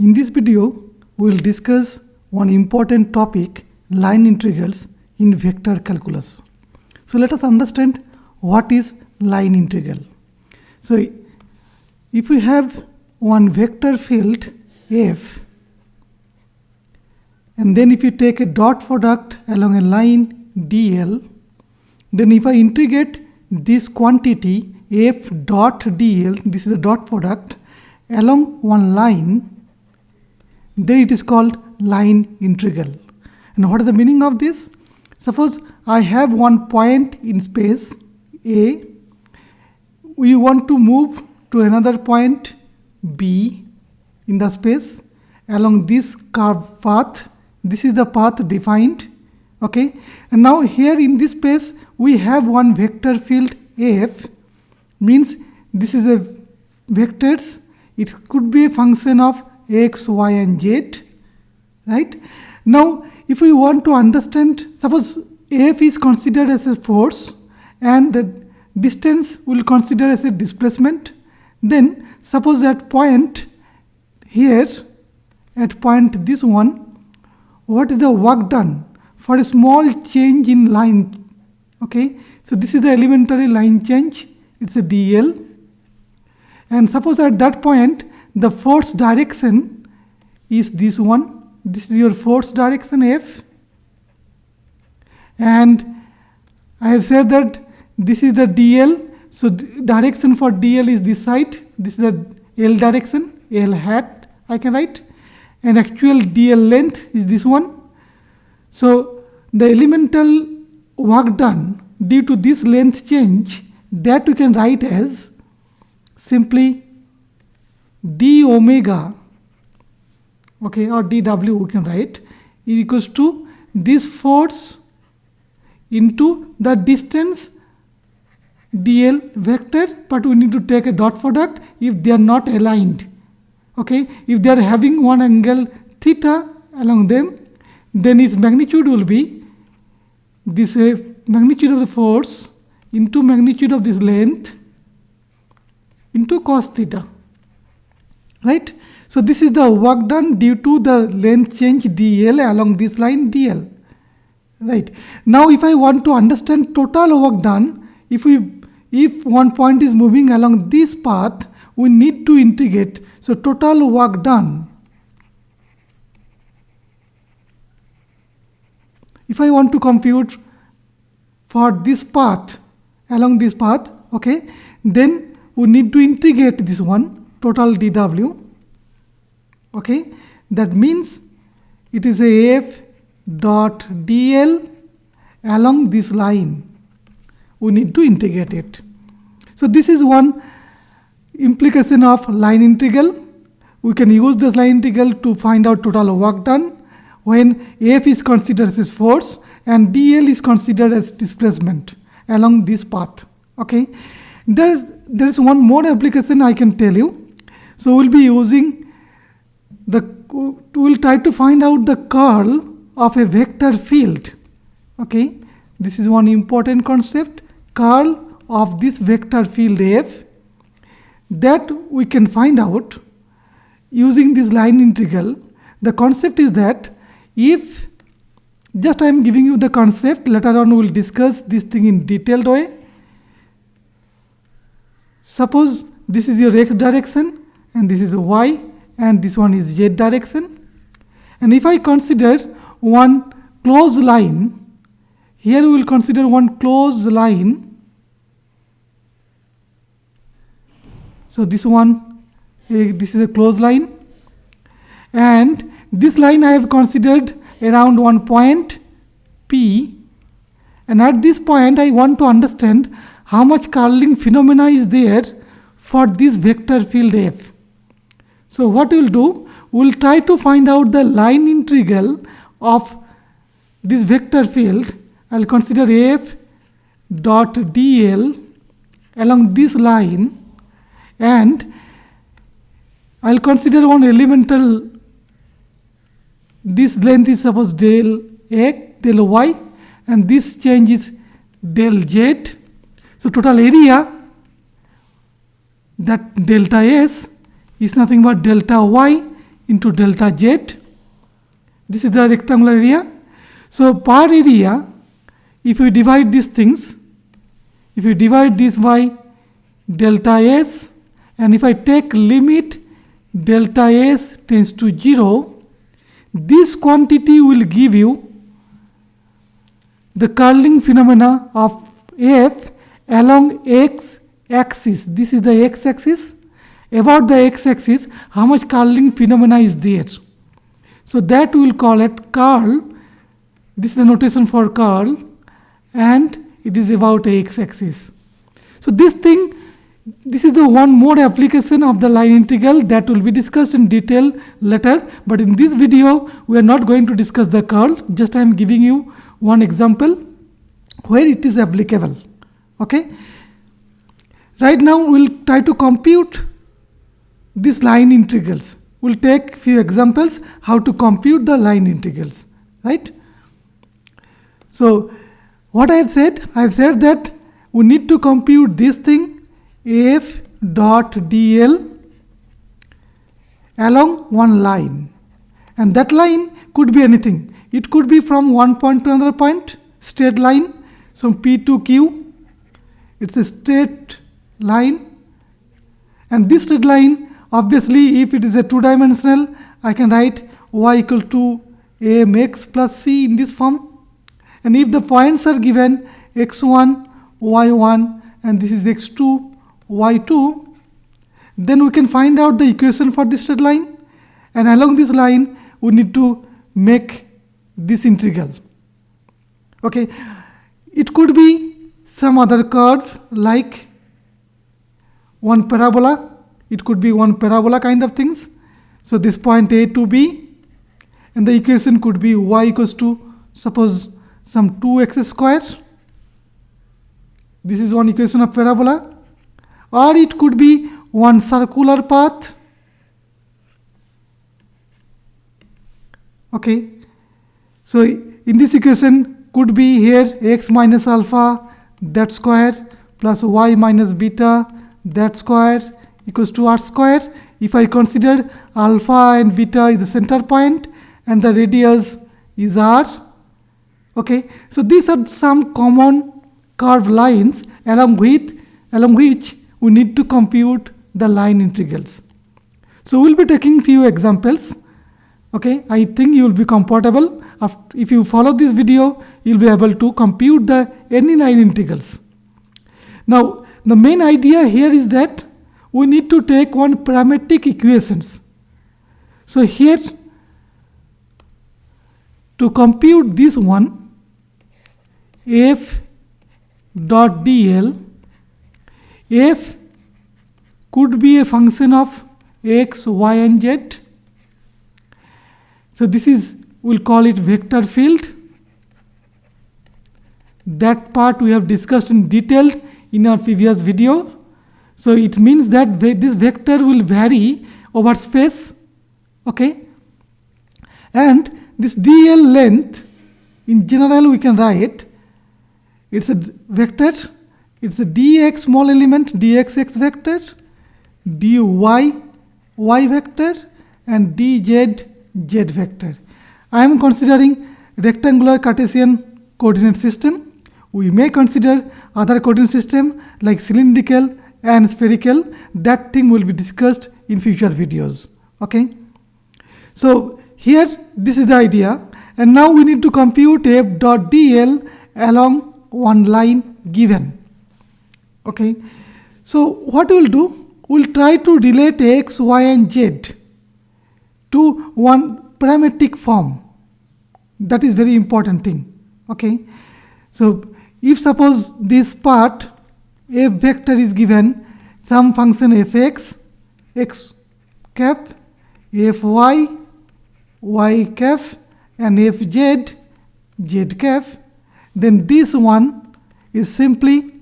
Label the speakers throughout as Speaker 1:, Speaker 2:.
Speaker 1: In this video, we will discuss one important topic, line integrals in vector calculus. So let us understand what is line integral. So if we have one vector field f, and then if you take a dot product along a line dl, then if I integrate this quantity f dot dl, this is a dot product, along one line, then it is called line integral. And what is the meaning of this? Suppose I have one point in space A, we want to move to another point B in the space along this curved path. This is the path defined, okay? And now here in this space we have one vector field f, means this is a vectors. It could be a function of x, y and z, right? Now if we want to understand, suppose f is considered as a force and the distance will consider as a displacement, then suppose at point here, at point this one, what is the work done for a small change in line, okay? So this is the elementary line change, it's a dl, and suppose at that point the force direction is this one, this is your force direction f, and I have said that this is the dl, so direction for dl is this side, this is the l direction, l hat I can write, and actual dl length is this one. So the elemental work done due to this length change, that we can write as simply d omega, okay, or dw we can write, is equals to this force into the distance dl vector, but we need to take a dot product if they are not aligned, okay? If they are having one angle theta along them, then its magnitude will be this magnitude of the force into magnitude of this length into cos theta, right? So this is the work done due to the length change dl along this line dl, right? Now if I want to understand total work done, if one point is moving along this path, we need to integrate. So total work done, if I want to compute for this path, along this path, okay, then we need to integrate this one, total dw, okay? That means it is a f dot dl along this line. We need to integrate it. So this is one implication of line integral. We can use this line integral to find out total work done when f is considered as force and dl is considered as displacement along this path, okay? There is one more application I can tell you. So we'll be using we'll try to find out the curl of a vector field, okay? This is one important concept, curl of this vector field f, that we can find out using this line integral. The concept is that if, just I am giving you the concept, later on we will discuss this thing in detailed way. Suppose this is your x direction and this is y and this one is z direction, and if I consider one closed line, here we will consider one closed line. So this one, this is a closed line, and this line I have considered around one point P, and at this point I want to understand how much curling phenomena is there for this vector field f. So what we will do, we will try to find out the line integral of this vector field. I will consider f dot dl along this line, and I will consider one elemental, this length is suppose del x, del y, and this change is del z. So total area, that delta s is nothing but delta y into delta z. This is the rectangular area. So per area, if we divide these things, if we divide this by delta s, and if I take limit delta s tends to 0, this quantity will give you the curling phenomena of f along x axis. This is the x axis. About the x axis, how much curling phenomena is there. So that we will call it curl. This is the notation for curl, and it is about a x axis. So this is the one more application of the line integral that will be discussed in detail later, but in this video we are not going to discuss the curl. Just I am giving you one example where it is applicable. Okay, right now we will try to compute these line integrals. We will take few examples how to compute the line integrals, right? So what I have said that we need to compute this thing f dot dl along one line, and that line could be anything. It could be from one point to another point, straight line. So P to Q, it's a straight line, and this straight line, obviously if it is a two-dimensional, I can write y equal to mx plus c in this form, and if the points are given x1, y1, and this is x2, y2, then we can find out the equation for this straight line, and along this line we need to make this integral. Okay, it could be some other curve like one parabola. It could be one parabola kind of things. So this point A to B, and the equation could be y equals to, suppose, some 2x square. This is one equation of parabola. Or it could be one circular path. Okay, so in this equation could be here x minus alpha that square plus y minus beta that square equals to r square. If I consider alpha and beta is the center point and the radius is r. Okay, so these are some common curved lines along which we need to compute the line integrals. So we'll be taking few examples. Okay, I think you will be comfortable. If you follow this video, you'll be able to compute the any line integrals. Now the main idea here is that we need to take one parametric equations. So here, to compute this one, f dot dl, f could be a function of x, y and z. So this is, we'll call it vector field. That part we have discussed in detail in our previous video. So it means that this vector will vary over space. Okay, and this dl length, in general we can write, it's a vector, it's a dx small element, dx x vector, dy y vector, and dz z vector. I am considering rectangular Cartesian coordinate system. We may consider other coordinate system like cylindrical and spherical. That thing will be discussed in future videos. Okay, so here this is the idea, and now we need to compute f dot dl along one line given. Okay, so what we will do, we will try to relate x, y and z to one parametric form. That is very important thing. Okay, so if suppose this part f vector is given some function fx, x cap, fy, y cap, and fz, z cap, then this one is simply,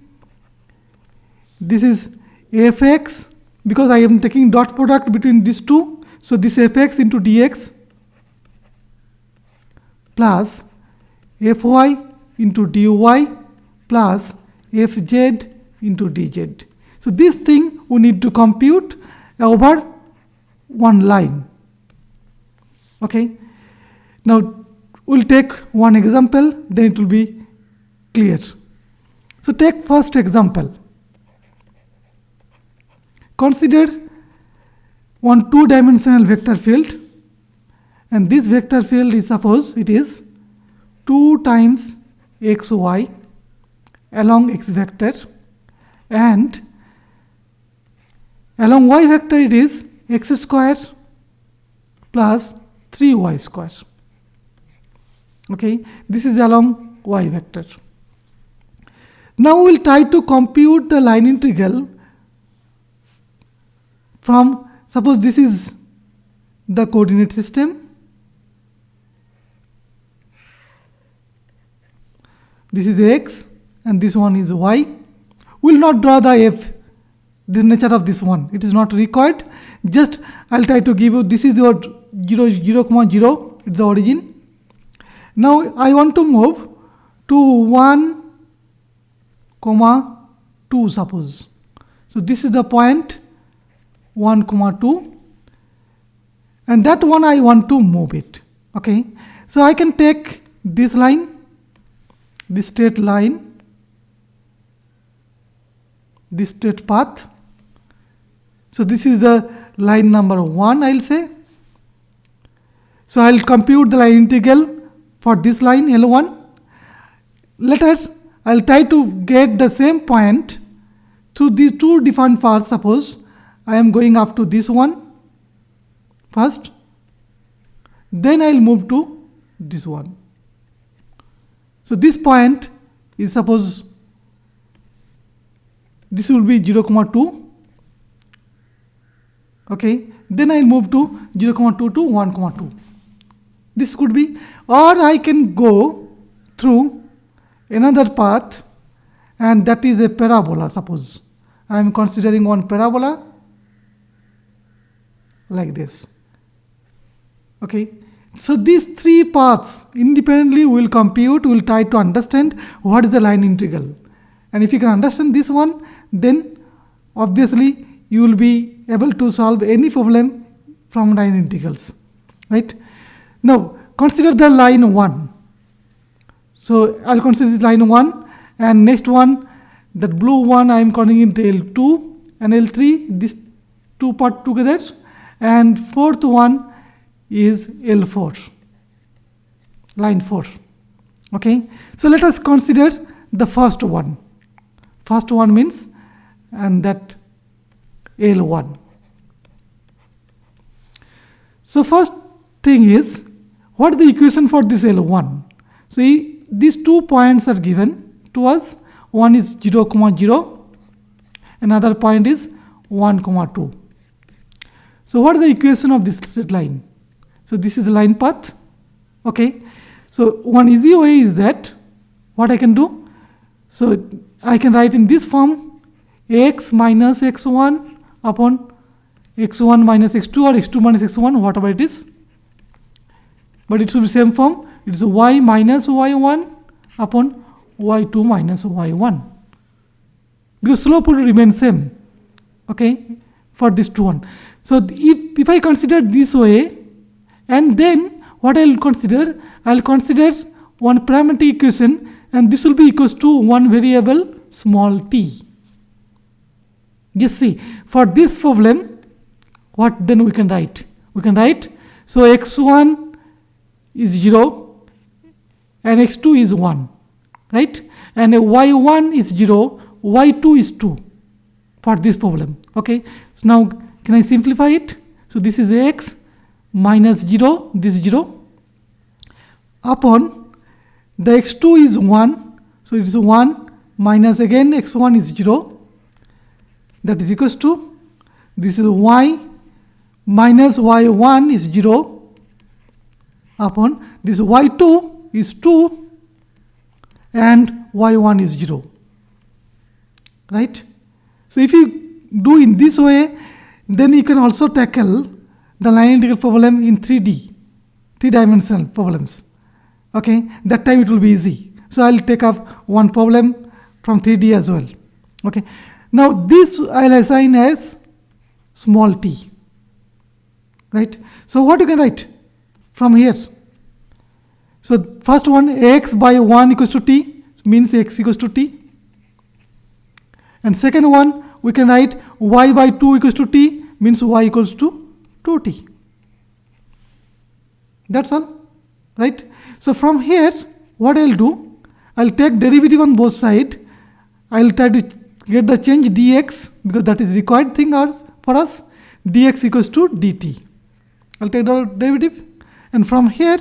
Speaker 1: this is fx, because I am taking dot product between these two, so this fx into dx plus fy into dy plus fz into dz. So this thing we need to compute over one line. Okay, now we'll take one example, then it will be clear. So take first example. Consider one two-dimensional vector field, and this vector field is, suppose it is 2 times xy along x vector, and along y vector it is x square plus 3y square. Okay, this is along y vector. Now we will try to compute the line integral from, suppose this is the coordinate system, this is x and this one is y. We will not draw the f, the nature of this one, it is not required. Just I will try to give you, this is your 0, 0, 0, it's the origin. Now I want to move to 1, 2, suppose. So this is the point 1, 2, and that one I want to move it. Okay, so I can take this line, this straight line, this straight path. So this is the line number 1, I'll say. So I'll compute the line integral for this line L1. Later I'll try to get the same point through the two different paths. Suppose I am going up to this one first, then I'll move to this one. So this point is, suppose this will be 0, 2. Okay, then I'll move to 0, 2 to 1, 2. This could be, or I can go through another path, and that is a parabola. Suppose I am considering one parabola like this. Okay, so these three paths independently we will compute, we will try to understand what is the line integral. And if you can understand this one, then obviously you will be able to solve any problem from line integrals, right? Now consider the line 1. So I'll consider this line 1, and next one, that blue one, I am calling it L2 and L3, this two part together, and fourth one is L4, line 4. Okay, so let us consider the first one. First one means, and that L1. So first thing is, what is the equation for this L1? So these 2 points are given to us. One is 0, 0, another point is 1, 2. So what is the equation of this straight line? So this is the line path. Okay, so one easy way is that what I can do, so I can write in this form, x minus x1 upon x1 minus x2 or x2 minus x1, whatever it is, but it should be same form. It is y minus y1 upon y2 minus y1, because slope will remain same. Okay, for this two one. So if I consider this way, and then what I will consider, I will consider one parametric equation, and this will be equals to one variable small t. Just see, for this problem, what then we can write? We can write, so x1 is 0 and x2 is 1, right? And y1 is 0, y2 is 2 for this problem. Okay, so now can I simplify it? So this is x minus 0, this 0, upon the x2 is 1, so it is 1 minus again x1 is 0, that is equals to, this is y minus y1 is 0 upon this y2 is 2 and y1 is 0, right? So if you do in this way, then you can also tackle the line integral problem in 3D, 3-dimensional problems. Okay, that time it will be easy. So I'll take up one problem from 3D as well. Okay, now this I'll assign as small t, right? So what you can write from here. So first one, x by 1 equals to t, means x equals to t. And second one, we can write y by 2 equals to t, means y equals to 2t. That's all, right? So from here, what I'll do, I'll take derivative on both sides. I'll try to get the change dx, because that is required thing for us. Dx equals to dt. I'll take the derivative, and from here,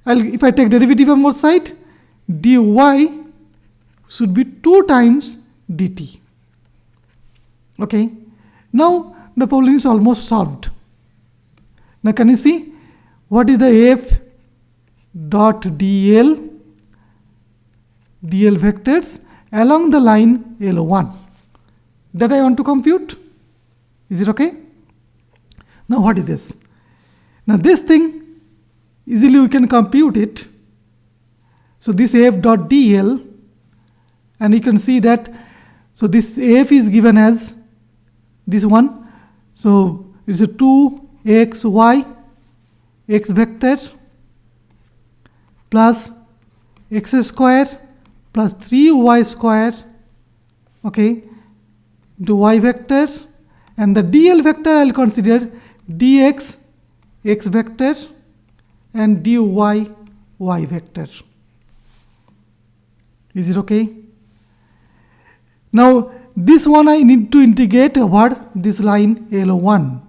Speaker 1: if I take derivative on both sides, dy should be 2 times dt. Okay. Now the problem is almost solved. Now can you see what is the f dot dl vectors along the line L1 that I want to compute? Is it okay? Now what is this? Now this thing, easily we can compute it. So this f dot dl, and you can see that, so this f is given as this one. So it's a 2xy x vector plus x square plus 3y square, okay, into y vector, and the dl vector I'll consider dx x vector and dy y vector. Is it okay? Now this one I need to integrate over this line L1.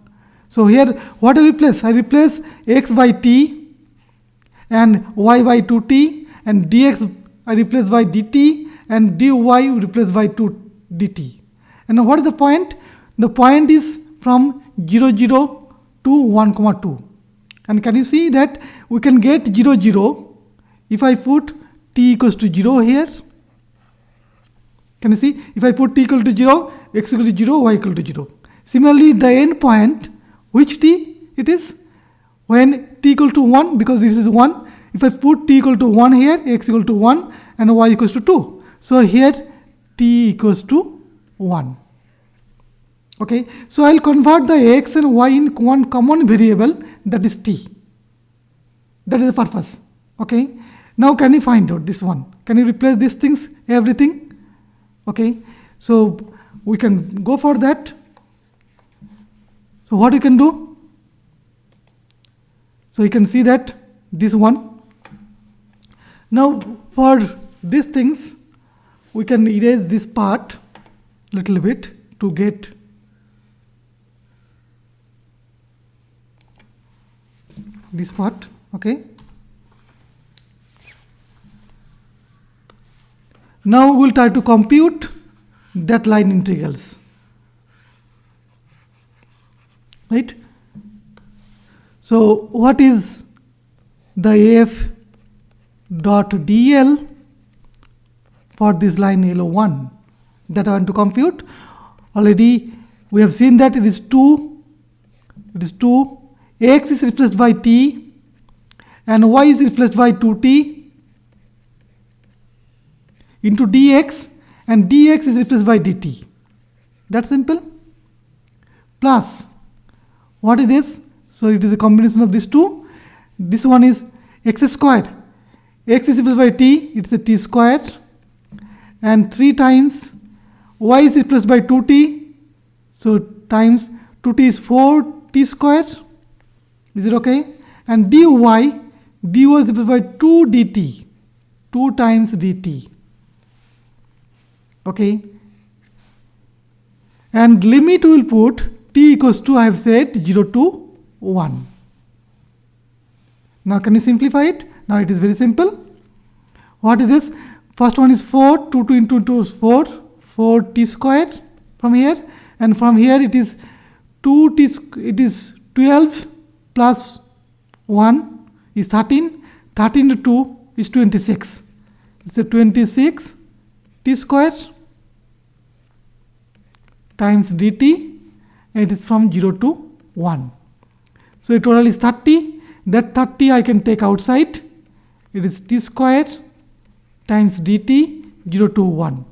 Speaker 1: So here what I replace? I replace x by t and y by 2t, and dx I replace by dt, and dy replace by 2 dt. And now what is the point? The point is from 0, 0 to 1, 2. And can you see that we can get 0, 0 if I put t equals to 0 here? Can you see? If I put t equal to 0, x equal to 0, y equal to 0. Similarly, the end point, which t it is? When t equal to 1, because this is 1. If I put t equal to 1 here, x equal to 1 and y equals to 2. So here t equals to 1. Okay, so I'll convert the x and y in one common variable, that is t. That is the purpose. Okay, now can you find out this one? Can you replace these things, everything? Okay, so we can go for that. So what you can do? So you can see that this one. Now for these things, we can erase this part little bit to get this part. Okay. Now we'll try to compute that line integrals. Right? So what is the f dot dl for this line L1 that I want to compute? Already we have seen that it is 2. It is 2. X is replaced by t and y is replaced by 2t into dx, and dx is replaced by dt. That's simple. Plus, what is this? So it is a combination of these two. This one is x squared. X is replaced by t, it's a t squared, and 3 times y is replaced by 2t, so times 2t is 4t squared. Is it okay? And dy is replaced by 2 dt, 2 times dt. Okay, and limit we will put t equals to, I have said, 0 to 1. Now can you simplify it? Now it is very simple. What is this? First one is 4, 2 into 2 is 4, 4t squared from here, and from here it is 2t, it is 12 plus 1 is 13, 13 to 2 is 26. It's a 26 t squared times dt, and it is from 0 to 1. So it total is 30. That 30 I can take outside. It is t squared times dt 0 to 1.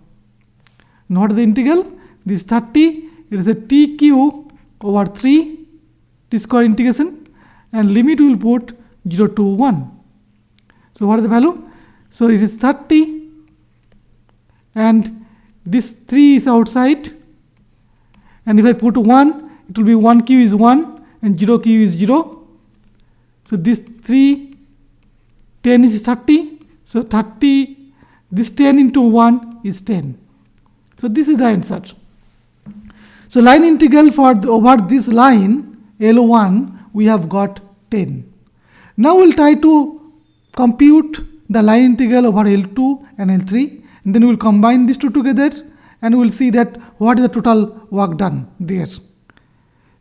Speaker 1: Now what is the integral? This 30, it is a t cube over 3 t square integration, and limit we will put 0 to 1. So what is the value? So it is 30, and this 3 is outside, and if I put 1, it will be 1 q is 1 and 0 q is 0. So this 3, 10 is 30. So 30, this 10 into 1 is 10. So this is the answer. So line integral for over this line L1 we have got 10. Now we'll try to compute the line integral over L2 and L3, and then we'll combine these two together and we'll see that what is the total work done there.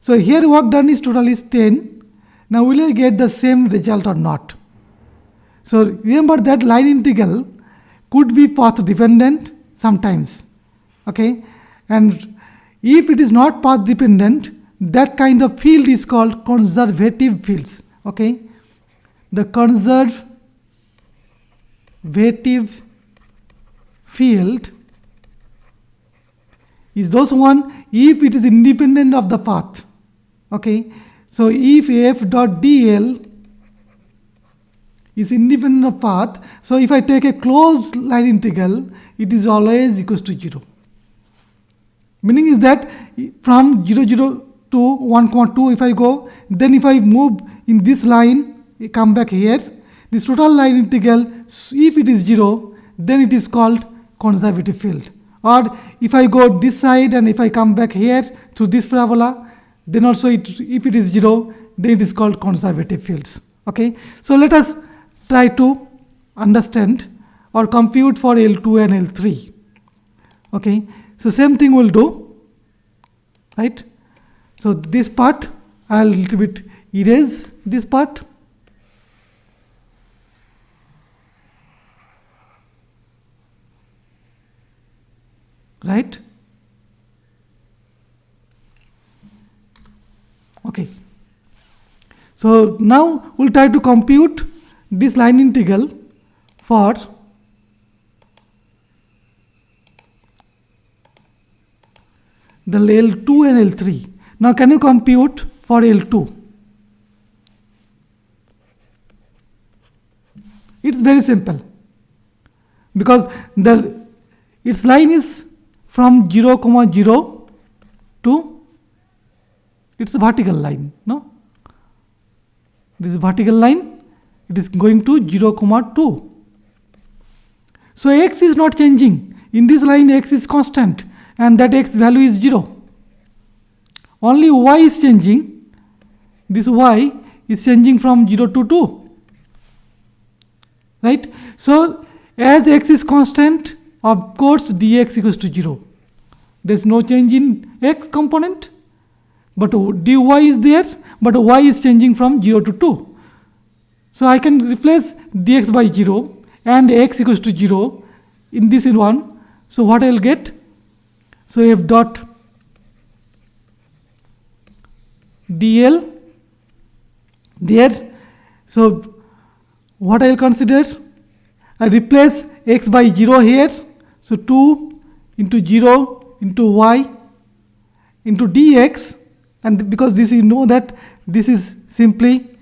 Speaker 1: So here work done is total is 10. Now will I get the same result or not? So remember that line integral could be path dependent sometimes, okay, and if it is not path dependent, that kind of field is called conservative fields, okay. The conservative field is those one if it is independent of the path, okay. So if f dot dl is independent of path, so if I take a closed line integral, it is always equals to 0. Meaning is that from 0, 0 to 1, 2 if I go, then if I move in this line, come back here, this total line integral, if it is 0, then it is called conservative field. Or if I go this side and if I come back here through this parabola, then also if it is 0, then it is called conservative fields, okay. So let us try to understand or compute for L2 and L3, okay. So same thing we'll do, right. So this part I'll little bit erase this part, right. Okay. So now we'll try to compute this line integral for the L2 and L3. Now can you compute for L2? It's very simple because its line is from 0, 0 to it's a vertical line, no? This is vertical line, it is going to 0, 2. So x is not changing. In this line x is constant and that x value is 0. Only y is changing. This y is changing from 0 to 2. Right? So as x is constant, of course dx equals to 0. There is no change in x component, but dy is there, but y is changing from 0 to 2. So I can replace dx by 0 and x equals to 0 in this one. So what I will get? So f dot dl there. So what I will consider? I replace x by 0 here. So 2 into 0 into y into dx, and because this you know that this is simply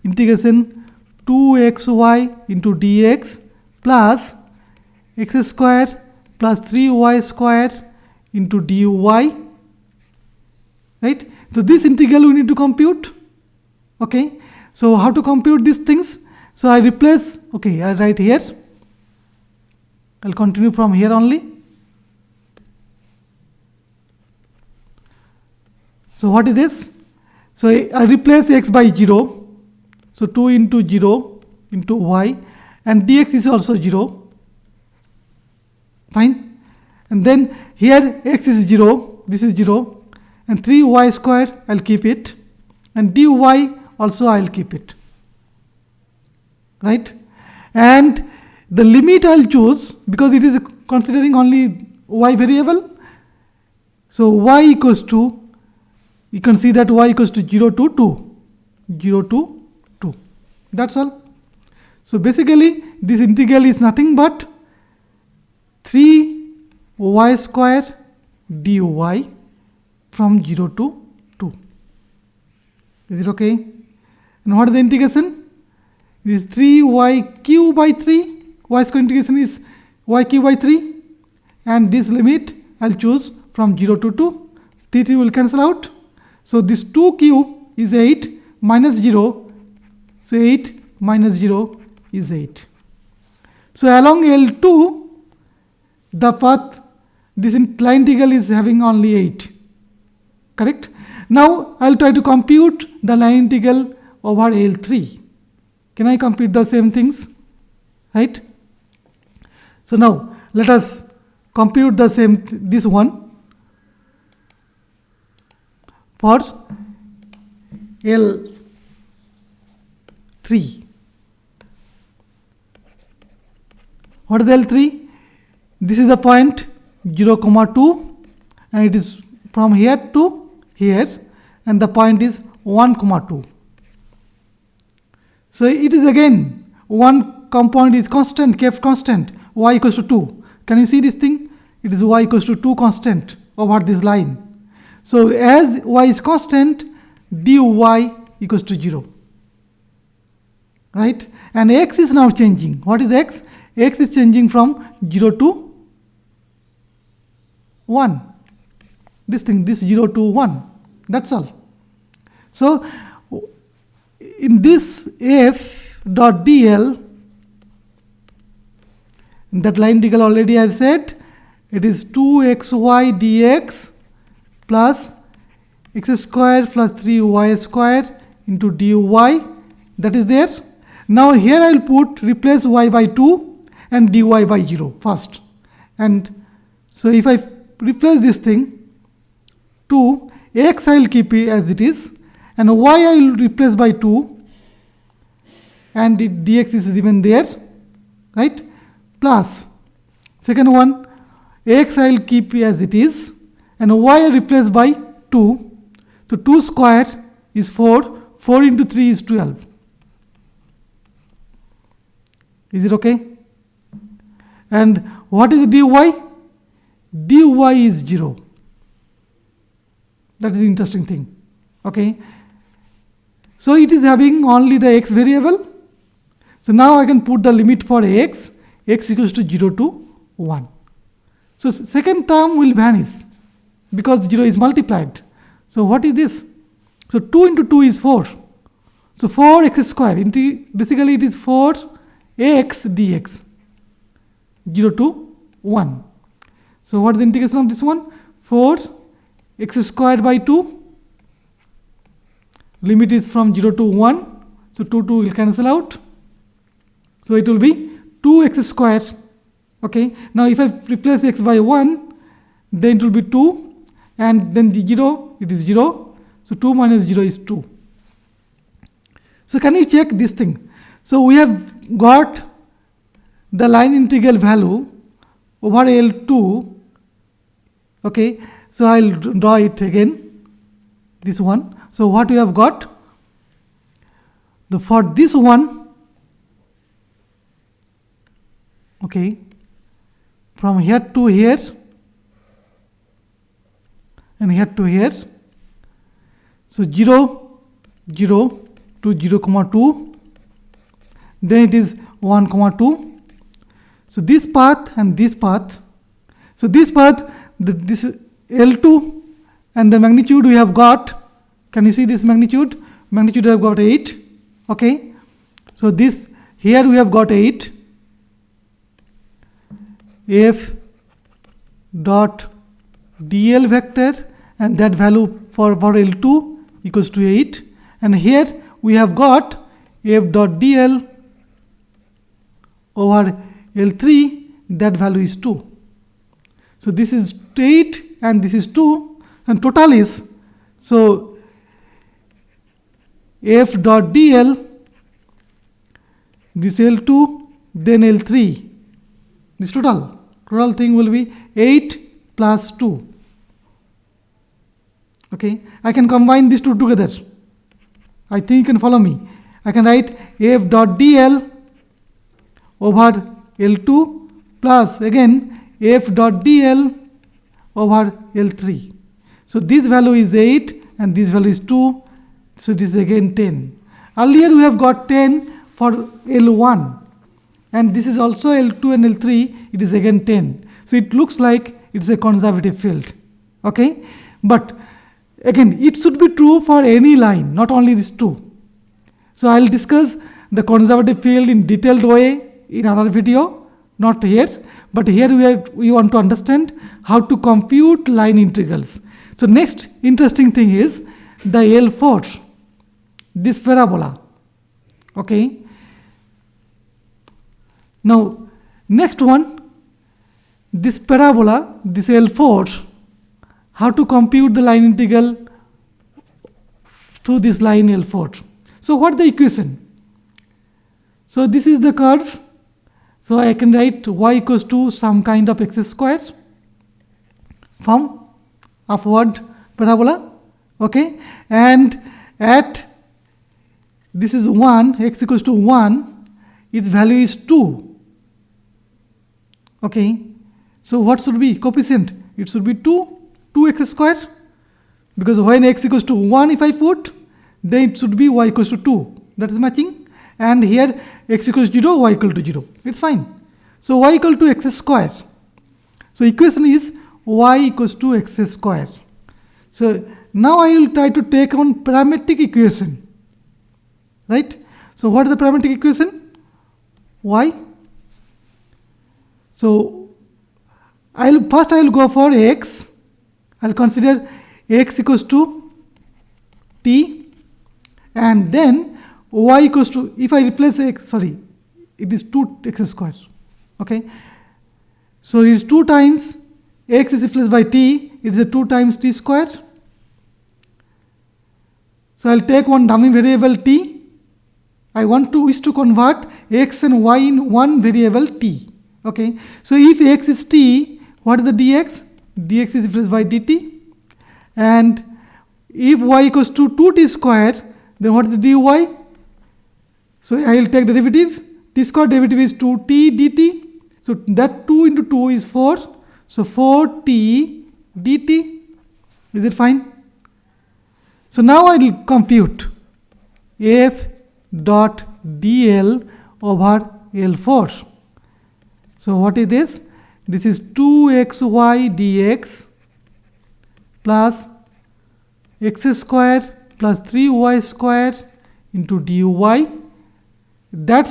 Speaker 1: integration 2xy into dx plus x square plus 3y square into dy, right? So this integral we need to compute, okay. So how to compute these things? So I replace, okay, I write here, I'll continue from here only. So what is this? So I replace x by 0, so 2 into 0 into y, and dx is also 0, fine. And then here x is 0, this is 0, and 3y square I'll keep it, and dy also I'll keep it, right. And the limit I'll choose because it is considering only y variable. So y equals to, you can see that y equals to 0 to 2, 0 to 2, that's all. So basically this integral is nothing but 3y square dy from 0 to 2. Is it okay? And what is the integration? This is 3yq by 3. Y square integration is yq by 3. And this limit I'll choose from 0 to 2. 3 will cancel out. So this 2q is 8 minus 0. So 8 minus 0 is 8. So along L2, the path, this line integral is having only 8. Correct? Now I'll try to compute the line integral over L3. Can I compute the same things? Right? So now let us compute the same this one for L3. What is L3? This is the point 0, 2, and it is from here to here, and the point is 1, 2. So it is again one component is constant, kept constant, y equals to 2. Can you see this thing? It is y equals to 2 constant over this line. So as y is constant, dy equals to 0. Right? And x is now changing. What is x? X is changing from 0 to 1. This 0 to 1. That's all. So in this f dot dl, that line integral already I have said, it is 2xy dx plus x square plus 3y square into dy. That is there. Now here I will replace y by 2 and dy by 0 first. And so if I replace this thing, 2, x I will keep it as it is, and y I will replace by 2, and dx is even there, right? Plus, second one, x I will keep as it is, and y I replace by 2. So 2 square is 4, 4 into 3 is 12. Is it okay? And what is the dy? Dy is 0. That is the interesting thing. Okay. So it is having only the x variable. So now I can put the limit for x equals to 0 to 1. So second term will vanish because 0 is multiplied. So what is this? So 2 into 2 is 4. So 4x square. Basically it is 4x dx. 0 to 1. So what is the integration of this one? 4x squared by 2. Limit is from 0 to 1. So 2 will cancel out. So it will be 2x squared. Okay. Now if I replace x by 1, then it will be 2. And then the 0, it is 0. So 2 minus 0 is 2. So can you check this thing? So we have got the line integral value over L2. Okay, so I'll draw it again, this one. So what we have got, for this one, okay, from here to here and here to here, so 0, 0 to 0, 2, then it is 1, 2. So this path and this path. So this path, this L2 and the magnitude we have got. Can you see this magnitude? Magnitude we have got 8. Okay. So this here we have got 8. F dot dl vector, and that value for L2 equals to 8. And here we have got f dot dl over L3, that value is 2. So this is 8 and this is 2, and total is, so f dot dl, this L2, then L3, this total thing will be 8 plus 2. Okay, I can combine these two together. I think you can follow me. I can write f dot dl over L2 plus again f dot dl over L3. So this value is 8 and this value is 2. So this is again 10. Earlier we have got 10 for L1, and this is also L2 and L3, it is again 10. So it looks like it's a conservative field. Okay, but again, it should be true for any line, not only these two. So I'll discuss the conservative field in detailed way in another video, not here, but here we want to understand how to compute line integrals. So next interesting thing is the L4, this parabola. Okay. Now next one, this parabola, this L4, how to compute the line integral through this line L4. So what the equation? So this is the curve. So I can write y equals to some kind of x square from upward parabola. Okay, and at this is 1, x equals to 1, its value is 2. Okay, so what should be coefficient? It should be 2x square, because when x equals to 1 if I put, then it should be y equals to 2. That is matching. And here x equals to 0, y equal to 0. It's fine. So y equal to x square. So equation is y equals to x square. So now I will try to take on parametric equation. Right? So what is the parametric equation? Y. So I will go for x. I'll consider x equals to t, and then y equals to, if I replace x, it is 2x square. Okay, so it is 2 times x is replaced by t, it is a 2 times t square. So I'll take one dummy variable t. I wish to convert x and y in one variable t. Okay, so if x is t, what is the dx? Dx is replaced by dt. And if y equals to 2t square, then what is the dy? So I will take derivative. T square derivative is 2t dt. So that 2 into 2 is 4. So 4t dt. Is it fine? So now I will compute f dot dl over L4. So what is this? This is 2xy dx plus x square plus 3y square into dy. That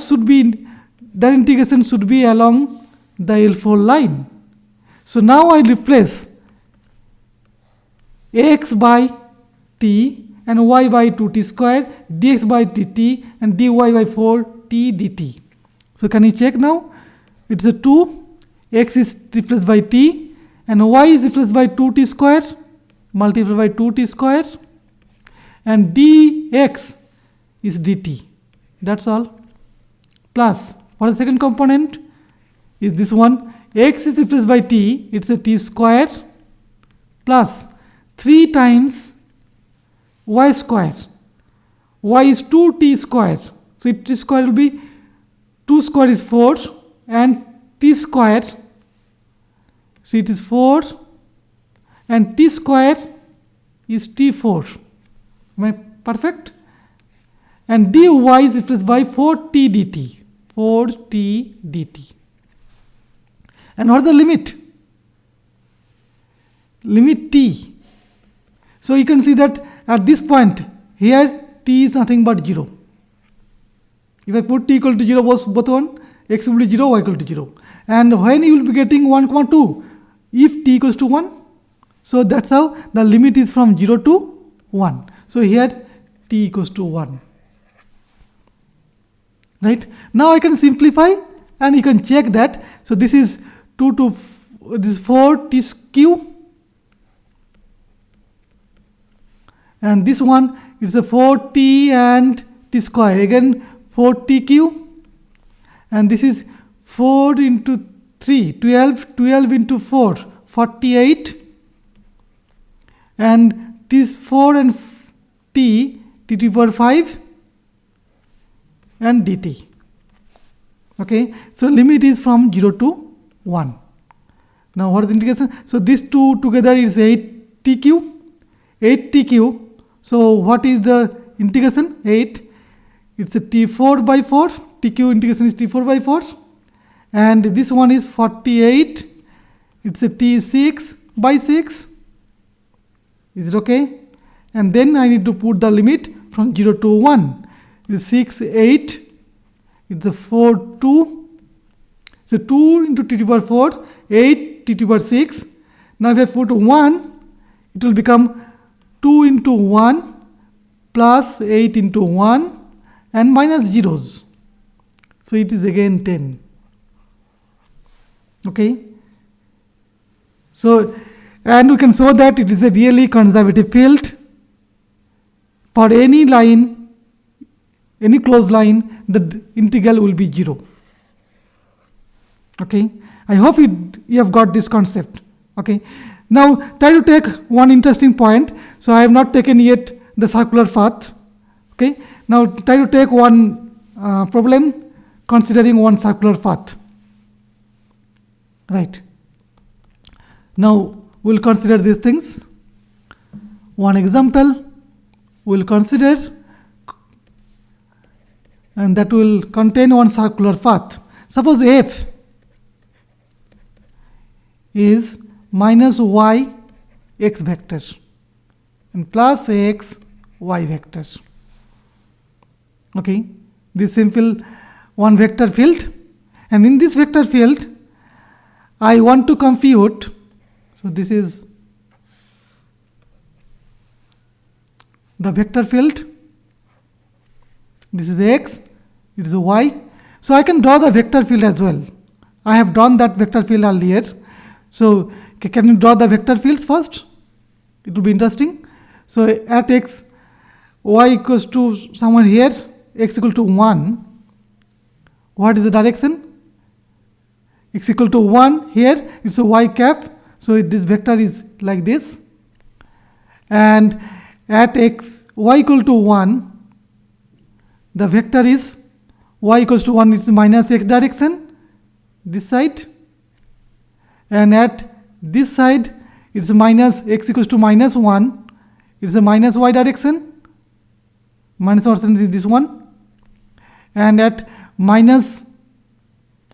Speaker 1: integration should be along the L4 line. So now I replace x by t and y by 2t square, dx by dt and dy by 4t dt. So can you check now? It's a 2, x is replaced by t and y is replaced by 2t square multiplied by 2t square, and dx is dt. That's all. Plus, what is the second component? Is this one. X is replaced by t, it's a t square, plus 3 times y square. Y is 2t square. So t square will be 2 square is 4 and t square. So it is 4 and t square is t4. Am I perfect? And dy is replaced by 4t dt. 4t dt. And what is the limit? Limit t. So you can see that at this point, here t is nothing but 0. If I put t equal to 0, both one, x will be 0, y equal to 0. And when you will be getting 1, 2, if t equals to 1, so that's how the limit is from 0 to 1. So here t equals to 1. Right? Now I can simplify and you can check that. So this is 2 to this is 4 t cube, and this one is a 4t and t square, again 4t cube, and this is 4 into 3, 12 into 4, 48, and this 4 and t to the power 5 and dt. Okay, so limit is from 0 to 1. Now what is the integration? So these two together is 8t cube. So what is the integration? 8 it's a T4 by 4, TQ integration is T4 by 4, and this one is 48, it's a T6 by 6. Is it okay? And then I need to put the limit from 0 to 1. It's 6, 8, it's a 4, 2, so 2 into t to the power 4, 8 t to the power 6. Now if I put 1, it will become 2 into 1 plus 8 into 1 and minus zeros. So it is again 10. Okay. So, and we can show that it is a really conservative field. For any line, any closed line, the integral will be 0. Okay. I hope you have got this concept. Okay. Now try to take one interesting point. So I have not taken yet the circular path. Okay. Now try to take one problem considering one circular path. Right. Now we'll consider these things. One example we'll consider, and that will contain one circular path. Suppose f is minus y x vector and plus x y vector. Okay, this simple one vector field, and in this vector field I want to compute. So this is the vector field, this is x, it is y. So I can draw the vector field as well. I have drawn that vector field earlier. So can you draw the vector fields first? It will be interesting. So at x, y equals to somewhere here, x equal to 1. What is the direction? X equal to 1 here, it's a y cap. So this vector is like this. And at x, y equal to 1, the vector is y equals to 1, it's minus x direction, this side. And at this side, it's minus x equals to minus 1, it's a minus y direction, minus y direction is this one. And at minus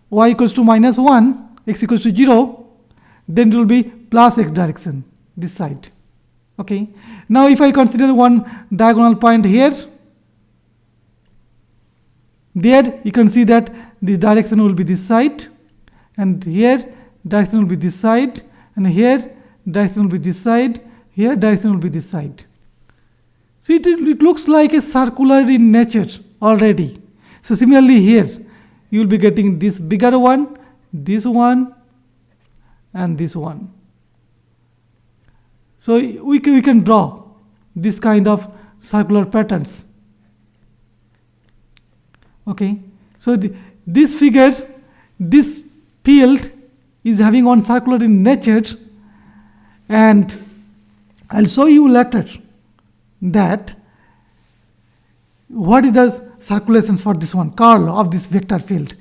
Speaker 1: y equals to minus 1, x equals to 0, then it will be plus x direction, this side. Okay. Now if I consider one diagonal point here, there you can see that the direction will be this side, and here direction will be this side, and here direction will be this side, here direction will be this side. See, it looks like a circular in nature already. So similarly here you will be getting this bigger one, this one, and this one. So we can draw this kind of circular patterns. Okay. So this figure, this field is having one circular in nature, and I'll show you later that what is the circulations for this one, curl of this vector field.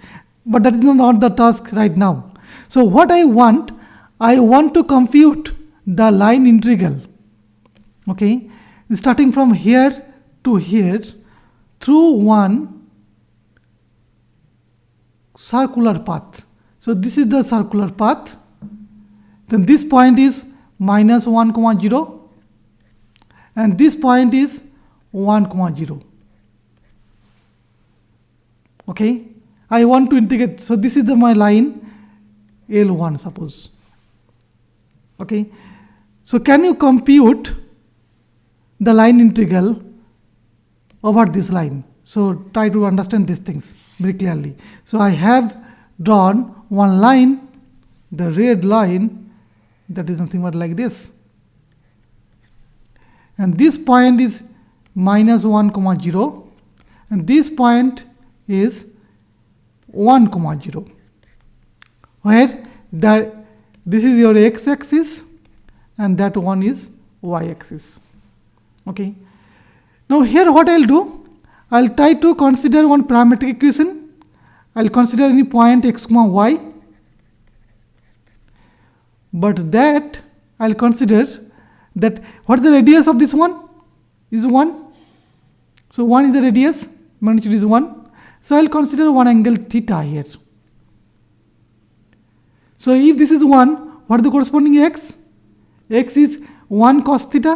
Speaker 1: But that is not the task right now. So what I want to compute the line integral. Okay, starting from here to here through one circular path. So this is the circular path. Then this point is minus 1, 0, and this point is 1, 0. Okay, I want to integrate. So this is my line L1, suppose. Okay, so can you compute the line integral over this line? So try to understand these things very clearly. So I have drawn one line, the red line, that is nothing but like this, and this point is minus 1, 0, and this point is 1, 0, where this is your x-axis and that one is y-axis. Okay. Now here what I'll do, I'll try to consider one parametric equation. I'll consider any point x, y, but that I'll consider that what is the radius of this one is 1. So 1 is the radius, magnitude is 1. So I'll consider one angle theta here. So if this is 1, what is the corresponding x? X is 1 cos theta.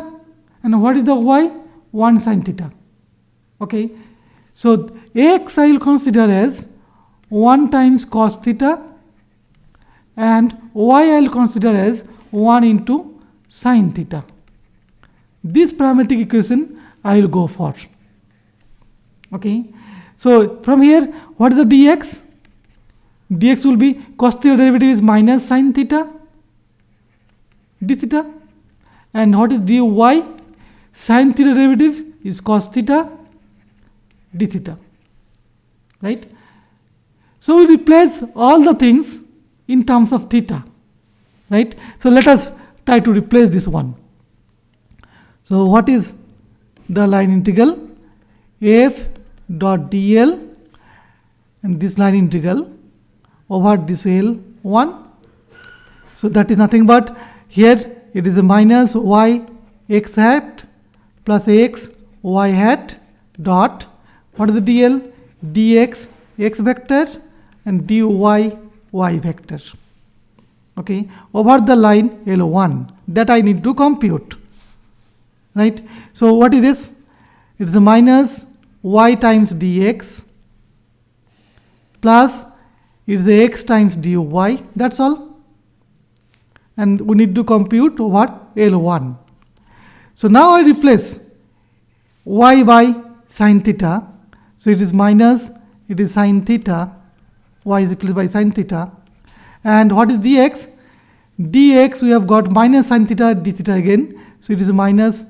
Speaker 1: And what is the y? 1 sin theta. Okay. So x I will consider as 1 times cos theta, and y I will consider as 1 into sin theta. This parametric equation I will go for. Okay. So from here, what is the dx? Dx will be cos theta derivative is minus sin theta d theta. And what is dy? Sin theta derivative is cos theta d theta. Right? So we replace all the things in terms of theta. Right? So let us try to replace this one. So what is the line integral? F dot dl, and this line integral over this L1. So that is nothing but, here it is a minus y x hat plus x y hat dot, what is the dl? Dx x vector and dy y vector. Okay, over the line L1 that I need to compute. Right? So what is this? It is a minus y times dx plus it is a x times dy. That's all. And we need to compute over L1. So now I replace y by sin theta. So it is minus, it is sin theta, y is replaced by sin theta. And what is dx? Dx we have got minus sin theta d theta again. So it is minus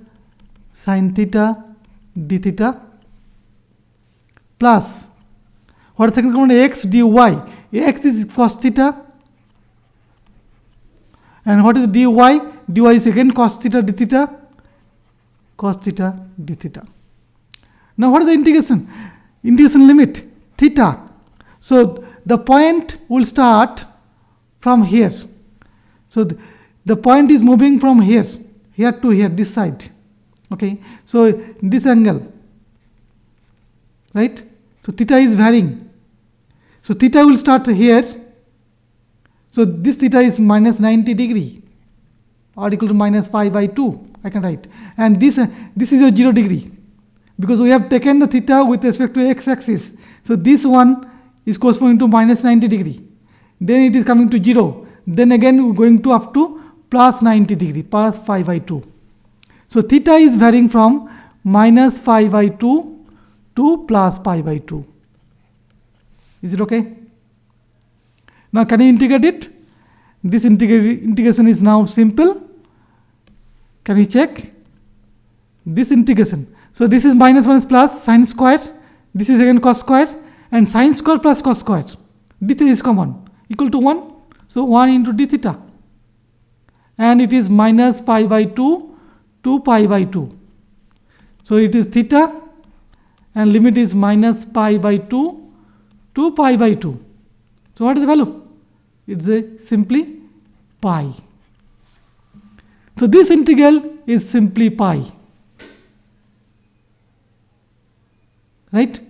Speaker 1: sin theta d theta plus, what is the second component? X dy. X is cos theta. And what is dy? Dy is again cos theta d theta. Cos theta d theta. Now what is the integration? Integration limit theta. So the point will start from here. So the point is moving from here to here, this side. Okay. So this angle. Right? So theta is varying. So theta will start here. So this theta is minus 90 degree or equal to minus pi by 2. I can write. And this is a 0 degree because we have taken the theta with respect to x axis. So this one is corresponding to minus 90 degree. Then it is coming to 0. Then again we are going to up to plus 90 degree, plus pi by 2. So theta is varying from minus pi by 2 to plus pi by 2. Is it okay? Now can you integrate it? This integration is now simple. Can you check? This integration. So this is minus 1 is plus sine square. This is again cos square. And sine square plus cos square. D theta is common. Equal to 1. So 1 into d theta. And it is minus pi by 2 to pi by 2. So it is theta. And limit is minus pi by 2 to pi by 2. So what is the value? It's simply pi. So this integral is simply pi. Right?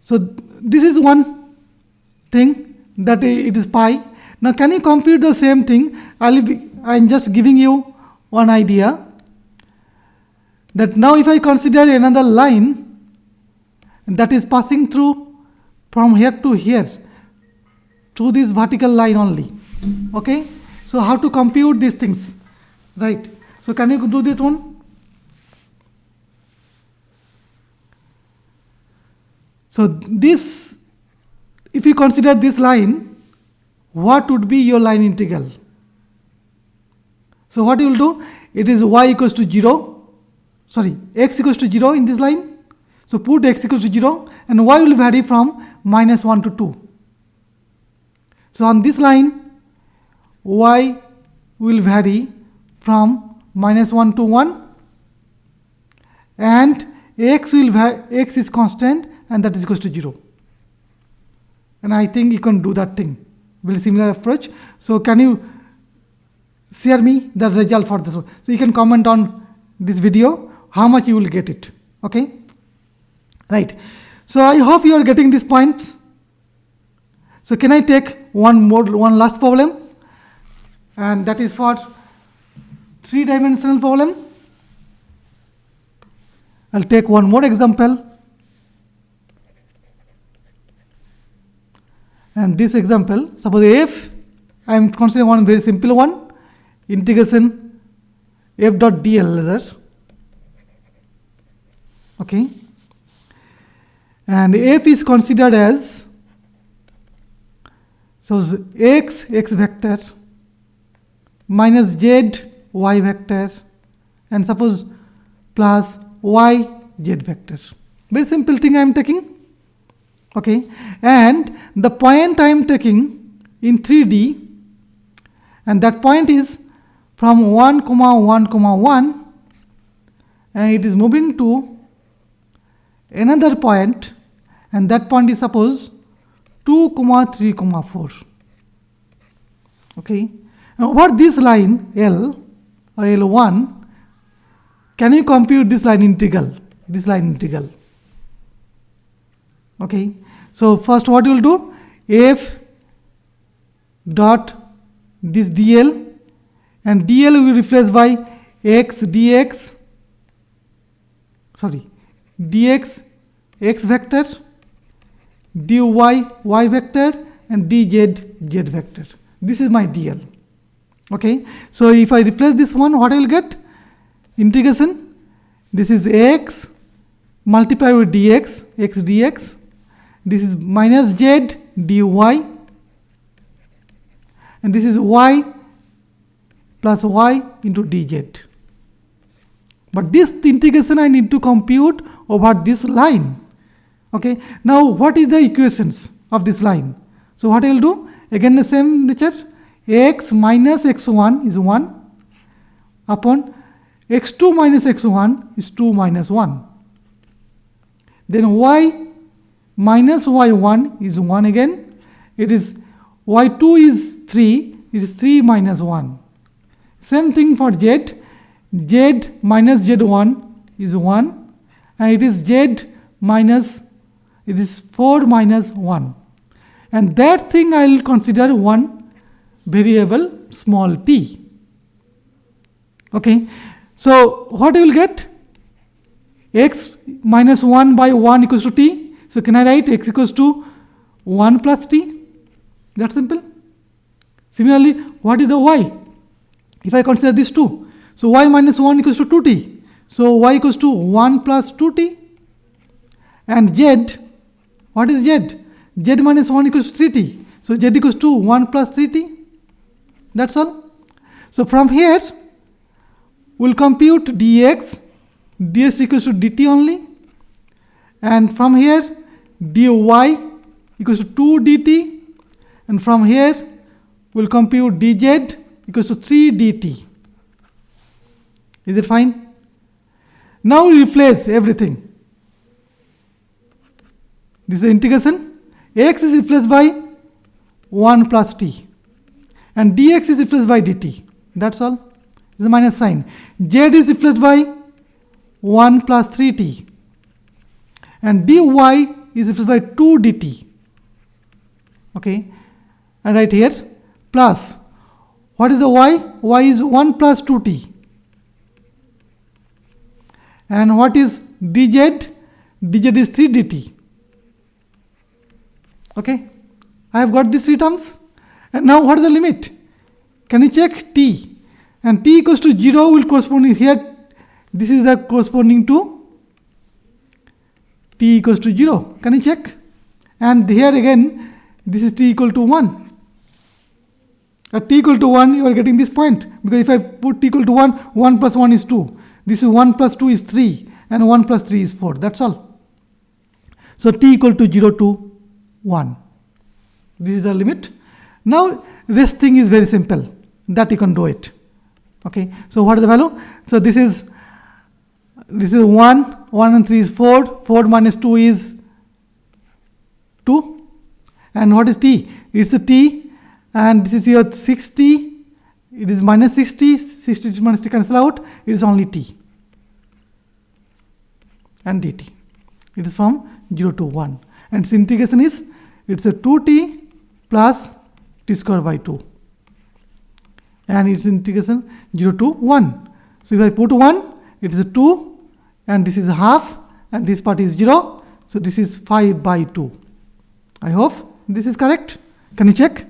Speaker 1: So this is one thing that it is pi. Now can you compute the same thing? I'm just giving you one idea that now if I consider another line that is passing through from here to here through this vertical line only. Okay. So how to compute these things? Right. So can you do this one? So this, if you consider this line, what would be your line integral? So what you will do? It is y equals to 0. Sorry, x equals to 0 in this line. So put x equals to 0 and y will vary from minus 1 to 2. So on this line, y will vary from minus 1 to 1 and x is constant and that is equals to 0. And I think you can do that thing. Very similar approach. So can you share me the result for this one? So you can comment on this video how much you will get it. Okay, right. So I hope you are getting these points. So can I take one last problem, and that is for 3-dimensional problem. I'll take one more example, and this example, suppose f, I am considering one very simple one, integration f dot dl rather. Okay, and f is considered as, so x vector minus z y vector, and suppose plus y z vector. Very simple thing I am taking. Okay, and the point I am taking in 3D, and that point is from 1, 1, 1, and it is moving to another point, and that point is suppose 2, 3, 4. Okay, now over this line L or L1, can you compute this line integral? This line integral. Okay, so first what you will do, f dot this dl, and dl will be replaced by x dx, sorry, dx x vector, dy y vector, and dz z vector. This is my dl. Okay, so if I replace this one, what I will get? Integration, this is x multiplied with dx, x dx, this is minus z dy, and this is y plus y into dz. But this integration I need to compute over this line. Okay, now what is the equations of this line? So what I will do, again the same nature, x minus x1 is 1 upon x2 minus x1 is 2 minus 1. Then y minus y1 is 1 again. It is y2 is 3, it is 3 minus 1. Same thing for z, z minus z1 is 1, and it is z minus, it is 4 minus 1. And that thing I will consider one variable small t. Okay, so what you will get? X minus 1 by 1 equals to t. So can I write x equals to 1 plus t? That simple. Similarly, what is the y? If I consider this 2, so y minus 1 equals to 2t. So y equals to 1 plus 2t. And z, what is z? Z minus 1 equals to 3t. So z equals to 1 plus 3t. That's all. So from here, we'll compute dx. ds equals to dt only. And from here, dy equals to 2 dt. And from here, we'll compute dz equals to 3 dt. Is it fine? Now we replace everything. This is the integration. X is replaced by 1 plus t, and dx is replaced by dt. That's all. This is a minus sign. Z is replaced by 1 plus 3t, and dy is replaced by 2 dt. Okay, and right here plus, what is the y? Y is 1 plus 2t. And what is dz? dz is 3 dt. Okay, I have got these three terms. And now what is the limit? Can you check t? And t equals to 0 will correspond here. This is the corresponding to t equals to 0. Can you check? And here again, this is t equal to 1. At t equal to 1, you are getting this point. Because if I put t equal to 1, 1 plus 1 is 2. This is 1 plus 2 is 3. And 1 plus 3 is 4. That's all. So t equal to 0 to 1. This is the limit. Now rest thing is very simple, that you can do it. Okay, so what is the value? So this is 1, 1 and 3 is 4, 4 minus 2 is 2. And what is t? It's a t, and this is your 60, it is minus 60, 60 minus t cancel out, it is only t. and dt. It is from 0 to 1. And its integration is, it's a 2t plus t square by 2. And its integration 0 to 1. So if I put 1, it is a 2, and this is half, and this part is 0. So this is 5 by 2. I hope this is correct. Can you check?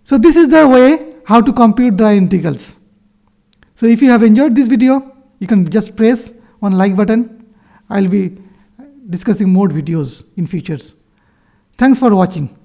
Speaker 1: So this is the way how to compute the integrals. So if you have enjoyed this video, you can just press one like button. I'll be discussing more videos in futures. Thanks for watching.